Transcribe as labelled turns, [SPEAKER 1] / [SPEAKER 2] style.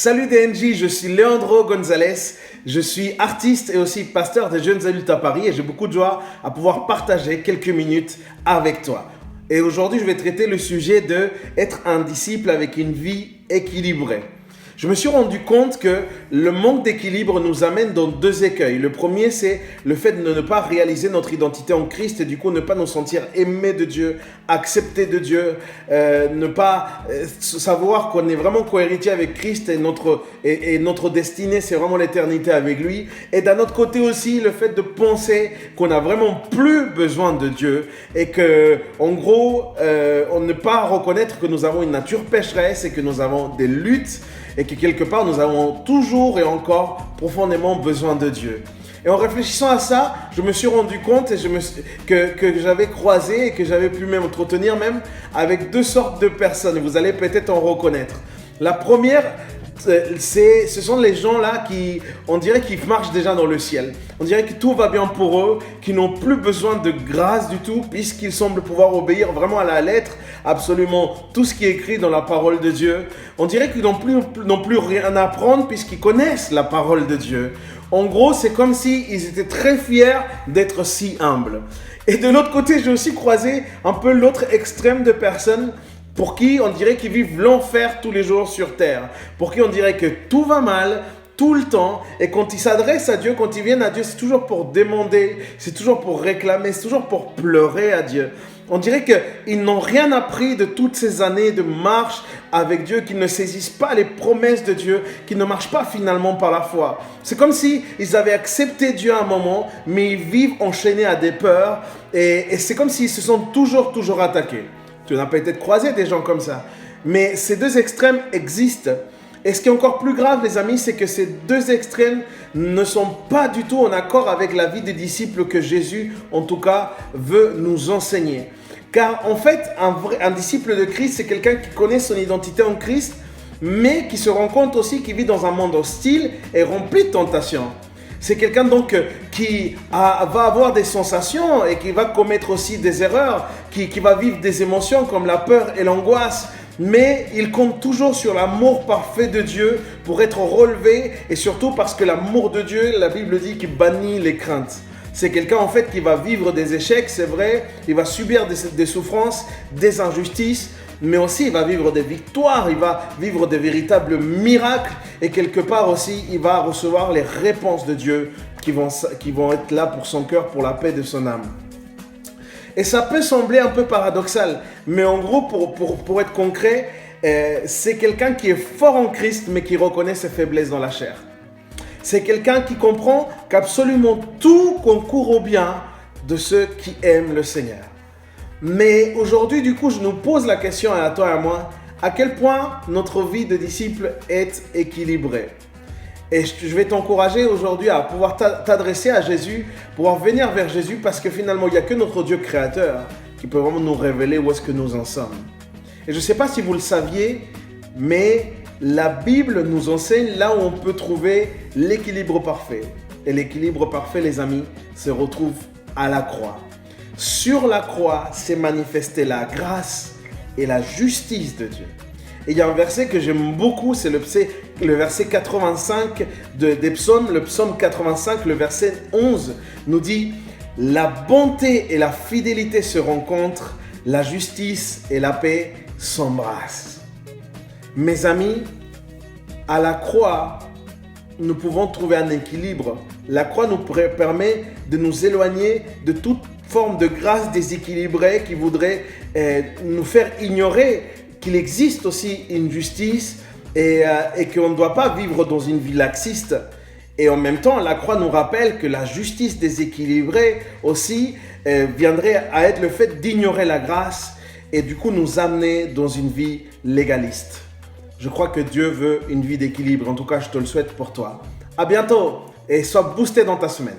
[SPEAKER 1] Salut DNJ, je suis Leandro Gonzalez, je suis artiste et aussi pasteur des jeunes adultes à Paris et j'ai beaucoup de joie à pouvoir partager quelques minutes avec toi. Et aujourd'hui, je vais traiter le sujet de être un disciple avec une vie équilibrée. Je me suis rendu compte que le manque d'équilibre nous amène dans deux écueils. Le premier, c'est le fait de ne pas réaliser notre identité en Christ et du coup ne pas nous sentir aimés de Dieu, acceptés de Dieu, ne pas savoir qu'on est vraiment co-héritier avec Christ et notre destinée, c'est vraiment l'éternité avec lui. Et d'un autre côté aussi, le fait de penser qu'on n'a vraiment plus besoin de Dieu et que, en gros, on ne pas reconnaître que nous avons une nature pécheresse et que nous avons des luttes et que quelque part nous avons toujours et encore profondément besoin de Dieu. Et en réfléchissant à ça, je me suis rendu compte que j'avais croisé et que j'avais pu même entretenir même avec deux sortes de personnes. Vous allez peut-être en reconnaître. La première, ce sont les gens là qui, on dirait qu'ils marchent déjà dans le ciel. On dirait que tout va bien pour eux, qu'ils n'ont plus besoin de grâce du tout, puisqu'ils semblent pouvoir obéir vraiment à la lettre, absolument tout ce qui est écrit dans la parole de Dieu. On dirait qu'ils n'ont plus rien à apprendre, puisqu'ils connaissent la parole de Dieu. En gros, c'est comme s'ils étaient très fiers d'être si humbles. Et de l'autre côté, j'ai aussi croisé un peu l'autre extrême de personnes pour qui on dirait qu'ils vivent l'enfer tous les jours sur terre, pour qui on dirait que tout va mal, tout le temps, et quand ils s'adressent à Dieu, quand ils viennent à Dieu, c'est toujours pour demander, c'est toujours pour réclamer, c'est toujours pour pleurer à Dieu. On dirait qu'ils n'ont rien appris de toutes ces années de marche avec Dieu, qu'ils ne saisissent pas les promesses de Dieu, qu'ils ne marchent pas finalement par la foi. C'est comme s'ils avaient accepté Dieu à un moment, mais ils vivent enchaînés à des peurs, et c'est comme s'ils se sont toujours attaqués. Tu en as peut-être croisé des gens comme ça. Mais ces deux extrêmes existent. Et ce qui est encore plus grave, les amis, c'est que ces deux extrêmes ne sont pas du tout en accord avec la vie des disciples que Jésus, en tout cas, veut nous enseigner. Car en fait, un disciple de Christ, c'est quelqu'un qui connaît son identité en Christ, mais qui se rend compte aussi qu'il vit dans un monde hostile et rempli de tentations. C'est quelqu'un donc qui va avoir des sensations et qui va commettre aussi des erreurs, qui va vivre des émotions comme la peur et l'angoisse. Mais il compte toujours sur l'amour parfait de Dieu pour être relevé et surtout parce que l'amour de Dieu, la Bible dit qu'il bannit les craintes. C'est quelqu'un en fait qui va vivre des échecs, c'est vrai, il va subir des souffrances, des injustices, mais aussi il va vivre des victoires, il va vivre des véritables miracles et quelque part aussi il va recevoir les réponses de Dieu qui vont être là pour son cœur, pour la paix de son âme. Et ça peut sembler un peu paradoxal, mais en gros pour être concret, c'est quelqu'un qui est fort en Christ mais qui reconnaît ses faiblesses dans la chair. C'est quelqu'un qui comprend qu'absolument tout concourt au bien de ceux qui aiment le Seigneur. Mais aujourd'hui, du coup, je nous pose la question à toi et à moi, à quel point notre vie de disciple est équilibrée? Et je vais t'encourager aujourd'hui à pouvoir t'adresser à Jésus, pouvoir venir vers Jésus, parce que finalement, il n'y a que notre Dieu créateur qui peut vraiment nous révéler où est-ce que nous en sommes. Et je ne sais pas si vous le saviez, mais la Bible nous enseigne là où on peut trouver l'équilibre parfait. Et l'équilibre parfait, les amis, se retrouve à la croix. Sur la croix s'est manifestée la grâce et la justice de Dieu. Et il y a un verset que j'aime beaucoup, c'est le verset 85 des psaumes. Le psaume 85, le verset 11, nous dit « La bonté et la fidélité se rencontrent, la justice et la paix s'embrassent. » Mes amis, à la croix, nous pouvons trouver un équilibre. La croix nous permet de nous éloigner de toute forme de grâce déséquilibrée qui voudrait nous faire ignorer qu'il existe aussi une justice et qu'on ne doit pas vivre dans une vie laxiste. Et en même temps, la croix nous rappelle que la justice déséquilibrée aussi viendrait à être le fait d'ignorer la grâce et du coup nous amener dans une vie légaliste. Je crois que Dieu veut une vie d'équilibre. En tout cas, je te le souhaite pour toi. À bientôt et sois boosté dans ta semaine.